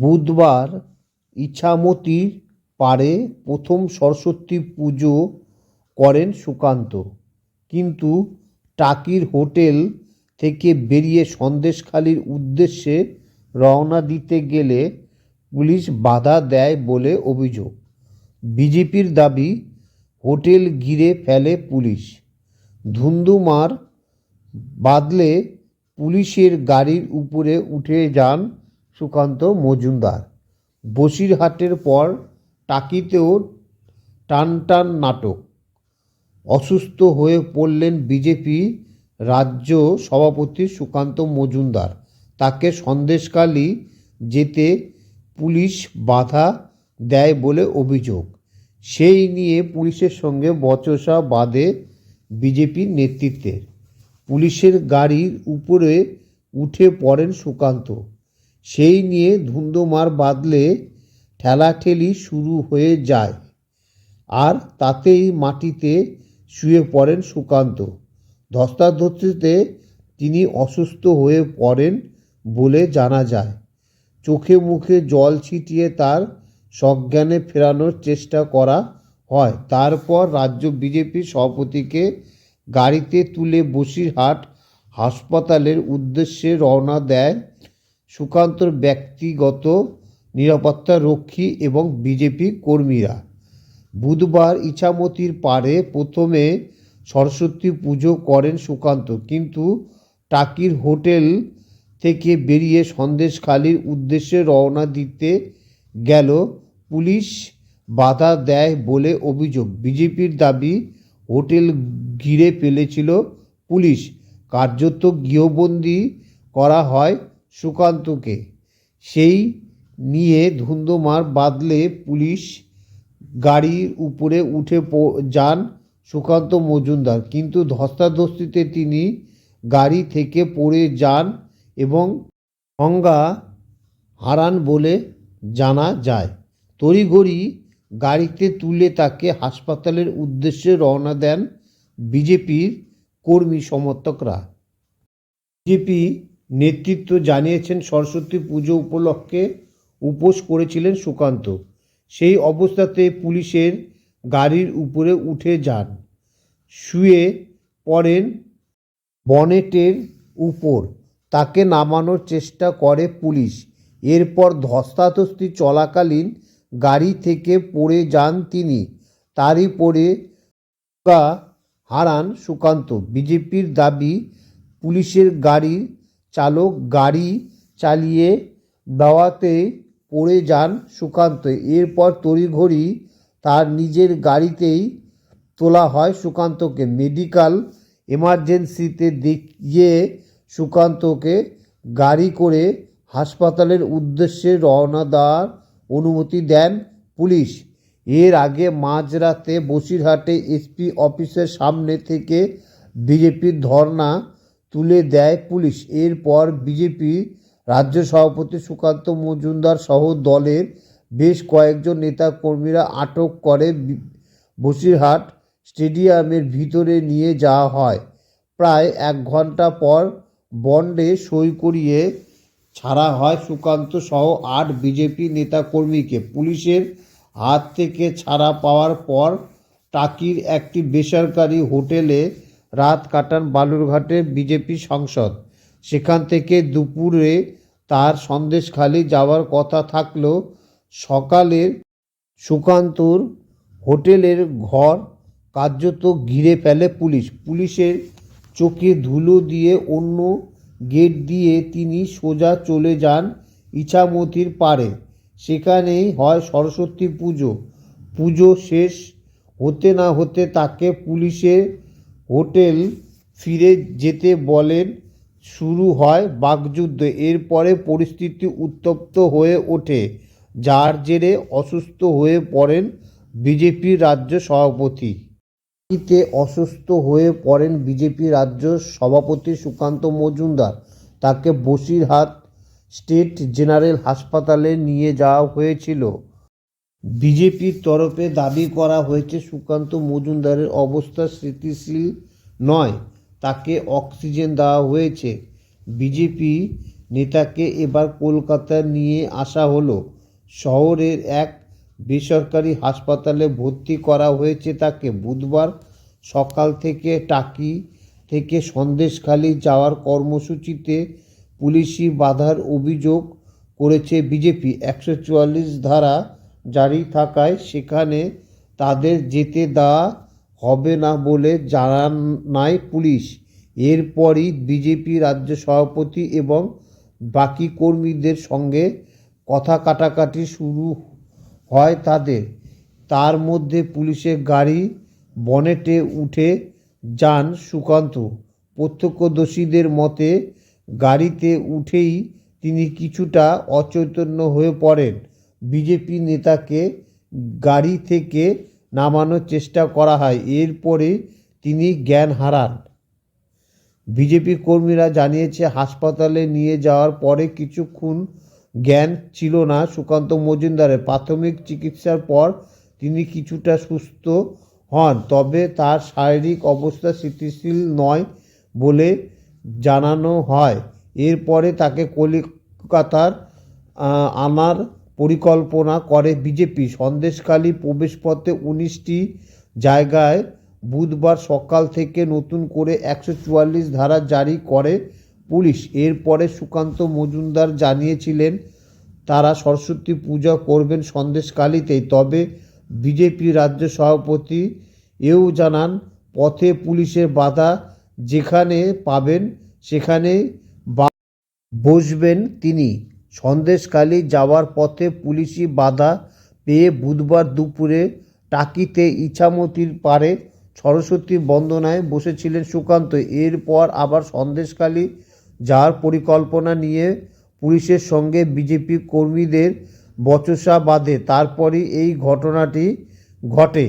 বুধবার ইছামতীর পাড়ে প্রথম সরস্বতী পুজো করেন সুকান্ত, কিন্তু টাকির হোটেল থেকে বেরিয়ে সন্দেশখালির উদ্দেশ্যে রওনা দিতে গেলে পুলিশ বাধা দেয় বলে অভিযোগ। বিজেপির দাবি, হোটেল ঘিরে ফেলে পুলিশ। ধুন্ধুমার বাদলে পুলিশের গাড়ির উপরে উঠে যান সুকান্ত মজুমদার। বসিরহাটের পর টাকিতেও টানটান নাটক। অসুস্থ হয়ে পড়লেন বিজেপি রাজ্য সভাপতি সুকান্ত মজুমদার। তাকে সন্দেশখালি যেতে পুলিশ বাধা দেয় বলে অভিযোগ। সেই নিয়ে পুলিশের সঙ্গে বচসা বাধে বিজেপির নেতৃত্বের। পুলিশের গাড়ির উপরে উঠে পড়েন সুকান্ত। সেই নিয়ে ধুন্ধুমার বাদলে ঠেলাঠেলি শুরু হয়ে যায়, আর তাতেই মাটিতে শুয়ে পড়েন সুকান্ত। ধস্তাধস্তিতে তিনি অসুস্থ হয়ে পড়েন বলে জানা যায়। চোখে মুখে জল ছিটিয়ে তার সজ্ঞানে ফেরানোর চেষ্টা করা হয়। তারপর রাজ্য বিজেপির সভাপতিকে গাড়িতে তুলে বসিরহাট হাসপাতালের উদ্দেশ্যে রওনা দেয় সুকান্তর ব্যক্তিগত নিরাপত্তা রক্ষী এবং বিজেপি কর্মীরা। বুধবার ইছামতীর পাড়ে প্রথমে সরস্বতী পুজো করেন সুকান্ত, কিন্তু টাকির হোটেল থেকে বেরিয়ে সন্দেশখালির উদ্দেশ্যে রওনা দিতে গেল পুলিশ বাধা দেয় বলে অভিযোগ। বিজেপির দাবি, হোটেল ঘিরে ফেলেছিল পুলিশ। কার্যত গৃহবন্দী করা হয় সুকান্তকে। সেই নিয়ে ধুন্ধুমার বাদলে পুলিশ গাড়ির উপরে উঠে যান সুকান্ত মজুমদার, কিন্তু ধস্তাধস্তিতে তিনি গাড়ি থেকে পড়ে যান এবং সংজ্ঞা হারান বলে জানা যায়। তড়িঘড়ি গাড়িতে তুলে তাকে হাসপাতালের উদ্দেশ্যে রওনা দেন বিজেপির কর্মী সমর্থকরা। বিজেপি নেতৃত্ব জানিয়েছেন, সরস্বতী পুজো উপলক্ষে উপোস করেছিলেন সুকান্ত। সেই অবস্থাতে পুলিশের গাড়ির উপরে উঠে যান, শুয়ে পড়েন বনেটের উপর। তাকে নামানোর চেষ্টা করে পুলিশ। এরপর ধস্তাধস্তি চলাকালীন গাড়ি থেকে পড়ে যান তিনি। তারই পরে সংজ্ঞা হারান সুকান্ত। বিজেপির দাবি, পুলিশের গাড়ির চালক গাড়ি চালিয়ে দেওয়াতে পড়ে যান সুকান্ত। এরপর তড়িঘড়ি তার নিজের গাড়িতেই তোলা হয় সুকান্তকে। মেডিকেল এমার্জেন্সিতে গিয়ে সুকান্তকে গাড়ি করে হাসপাতালের উদ্দেশ্যে রওনা দেওয়ার অনুমতি দেন পুলিশ। এর আগে মাঝরাতে বসিরহাটে এসপি অফিসের সামনে থেকে বিজেপির ধর্না তুলে দেয় পুলিশ। এরপর বিজেপি রাজ্য সভাপতি সুকান্ত মজুমদার সহ দলের বেশ কয়েকজন নেতাকর্মীরা আটক করে বসিরহাট স্টেডিয়ামের ভিতরে নিয়ে যাওয়া হয়। প্রায় 1 ঘন্টা পর বন্ডে সই করিয়ে ছাড়া হয় সুকান্ত সহ 8 বিজেপি নেতাকর্মীকে। পুলিশের হাত থেকে ছাড়া পাওয়ার পর টাকির একটি বেসরকারি হোটেলে রাত কাটান বালুরঘাটের বিজেপি সাংসদ। সেখান থেকে দুপুরে তার সন্দেশখালি যাওয়ার কথা থাকলেও সকালে সুকান্তর হোটেলের ঘর কার্যত ঘিরে ফেলে পুলিশ। পুলিশের চোখে ধুলো দিয়ে অন্য গেট দিয়ে তিনি সোজা চলে যান ইছামতীর পাড়ে। সেখানেই হয় সরস্বতী পুজো। পুজো শেষ হতে না হতে তাকে পুলিশের হোটেল ফিরে যেতে বলেন। শুরু হয় বাকযুদ্ধ। এরপরে পরিস্থিতি উত্তপ্ত হয়ে ওঠে, যার জেরে অসুস্থ হয়ে পড়েন বিজেপির রাজ্য সভাপতি। এতে অসুস্থ হয়ে পড়েন বিজেপি রাজ্য সভাপতি সুকান্ত মজুমদার। তাকে বসিরহাট স্টেট জেনারেল হাসপাতালে নিয়ে যাওয়া হয়েছিল। বিজেপির তরফে দাবি করা হয়েছে, সুকান্ত মজুমদারের অবস্থা স্থিতিশীল নয়, তাকে অক্সিজেন দেওয়া হয়েছে। বিজেপি নেতাকে এবার কলকাতায় নিয়ে আসা হলো। শহরের এক বেসরকারি হাসপাতালে ভর্তি করা হয়েছে তাকে। বুধবার সকাল থেকে টাকি থেকে সন্দেশখালি যাওয়ার কর্মসূচিতে পুলিশি বাধার অভিযোগ করেছে বিজেপি। 144 ধারা জারি থাকায় সেখানে তাদের যেতে দেওয়া হবে না বলে জানায় পুলিশ। এরপরই বিজেপি রাজ্য সভাপতি এবং বাকি কর্মীদের সঙ্গে কথা কাটাকাটি শুরু হয় তাদের। তার মধ্যে পুলিশের গাড়ি বনেটে উঠে যান সুকান্ত। প্রত্যক্ষদর্শীদের মতে গাড়িতে উঠেই তিনি কিছুটা অচৈতন্য হয়ে পড়েন। বিজেপি নেতাকে গাড়ি থেকে নামানোর চেষ্টা করা হয়, এরপরে তিনি জ্ঞান হারান। বিজেপি কর্মীরা জানিয়েছে হাসপাতালে নিয়ে যাওয়ার পরে কিছুক্ষণ জ্ঞান ছিল না সুকান্ত মজুমদারের। প্রাথমিক চিকিৎসার পর তিনি কিছুটা সুস্থ হন, তবে তার শারীরিক অবস্থা স্থিতিশীল নয় বলে জানানো হয়। এরপরে তাকে কলকাতার আনার পরিকল্পনা করে বিজেপি। সন্দেশখালি প্রবেশপথে 19টি জায়গায় বুধবার সকাল থেকে নতুন করে 144 ধারা জারি করে পুলিশ। এরপরে সুকান্ত মজুমদার জানিয়েছিলেন তারা সরস্বতী পূজা করবেন সন্দেশখালিতেই। তবে বিজেপি রাজ্য সভাপতি এও জানান, পথে পুলিশের বাধা যেখানে পাবেন সেখানে বসবেন তিনি। সন্দেশখালি যাওয়ার পথে পুলিশি বাধা পেয়ে বুধবার দুপুরে টাকিতে ইছামতির পাড়ে সরস্বতী বন্দনায় বসেছিলেন সুকান্ত। এরপর আবার সন্দেশখালি যাওয়ার পরিকল্পনা নিয়ে পুলিশের সঙ্গে বিজেপি কর্মীদের বচসা বাধে। তারপরই এই ঘটনাটি ঘটে।